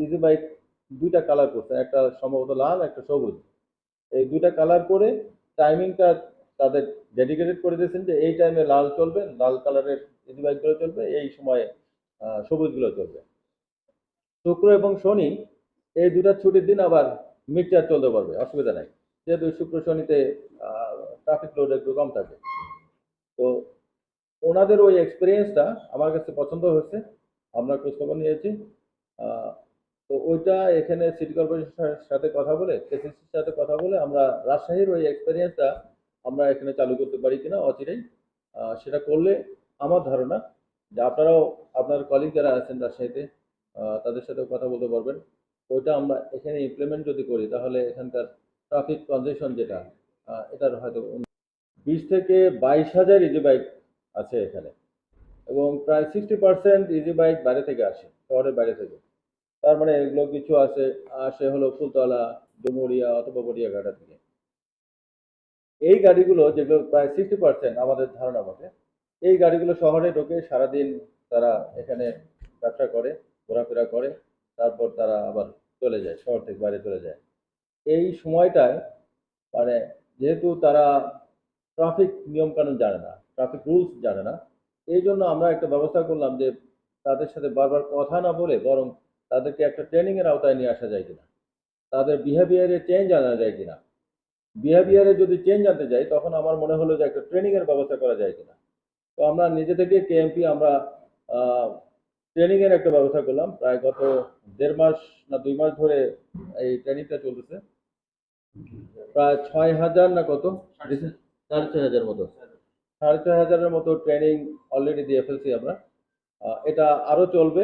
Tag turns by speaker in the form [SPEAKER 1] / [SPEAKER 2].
[SPEAKER 1] Easy bike দুইটা colour করছে, একটা সম্ভবত লাল, একটা সবুজ। এই দুইটা কালার করে টাইমিংটা তাদের ডেডিকেটেড করে দিয়েছেন যে এই টাইমে লাল চলবে, লাল কালারের ইজি বাইকগুলো চলবে, এই সময়ে সবুজগুলো চলবে। শুক্র এবং শনি এই দুটা ছুটির দিন আবার মিক্সচার চলতে পারবে, অসুবিধা নাই, যেহেতু শুক্র শনিতে ট্রাফিক লোড একটু কম থাকে। তো ওনাদের ওই এক্সপিরিয়েন্সটা আমার কাছে পছন্দ হয়েছে, আমরা খোঁজখবর নিয়েছি। আহ, তো ওইটা এখানে সিটি কর্পোরেশনের সাথে কথা বলে, কেসিসির সাথে কথা বলে আমরা রাজশাহীর ওই এক্সপিরিয়েন্সটা আমরা এখানে চালু করতে পারি কিনা অচিরেই। সেটা করলে আমার ধারণা যে আপনারাও আপনার কলিগ যারা আছেন রাজশাহীতে তাদের সাথে কথা বলতে পারবেন। ওইটা আমরা এখানে ইমপ্লিমেন্ট যদি করি তাহলে এখানকার ট্রাফিক কনজেশন যেটা এটার হয়তো 20 থেকে 22 হাজার ইজি বাইক আছে এখানে, এবং প্রায় 60% ইজি বাইক বাইরে থেকে আসে, শহরের বাইরে থেকে। তার মানে এগুলো কিছু আসে আসে হলো ফুলতলা, ডুমুরিয়া অথবা গড়িয়াঘাটা থেকে। এই গাড়িগুলো যেগুলো প্রায় 60% আমাদের ধারণা মতে, এই গাড়িগুলো শহরে ঢোকে, সারাদিন তারা এখানে ব্যবসা করে, ঘোরাফেরা করে, তারপর তারা আবার চলে যায়, শহর থেকে বাইরে চলে যায়। এই সময়টায় মানে যেহেতু তারা ট্রাফিক নিয়মকানুন জানে না, ট্রাফিক রুলস জানে না, এই জন্য আমরা একটা ব্যবস্থা করলাম যে তাদের সাথে বারবার কথা না বলে বরং তাদেরকে একটা ট্রেনিং এর আওতায় নিয়ে আসা যায় কিনা, তাদের বিহেভিয়ারে চেঞ্জ আনা যায় কিনা। বিহেভিয়ারে যদি চেঞ্জ আনতে যাই তখন আমার মনে হলো যে একটা ট্রেনিং এর ব্যবস্থা করা যায় কিনা। তো আমরা নিজে থেকে কেএমপি আমরা ট্রেনিং এর একটা ব্যবস্থা করলাম, প্রায় গত 1.5 মাস না 2 মাস ধরে এই ট্রেনিংটা চলতেছে। প্রায় 6,000 না কত, 6,500 মতো, 6,500 মতো ট্রেনিং অলরেডি দিয়ে ফেলছি আমরা। এটা আরো চলবে।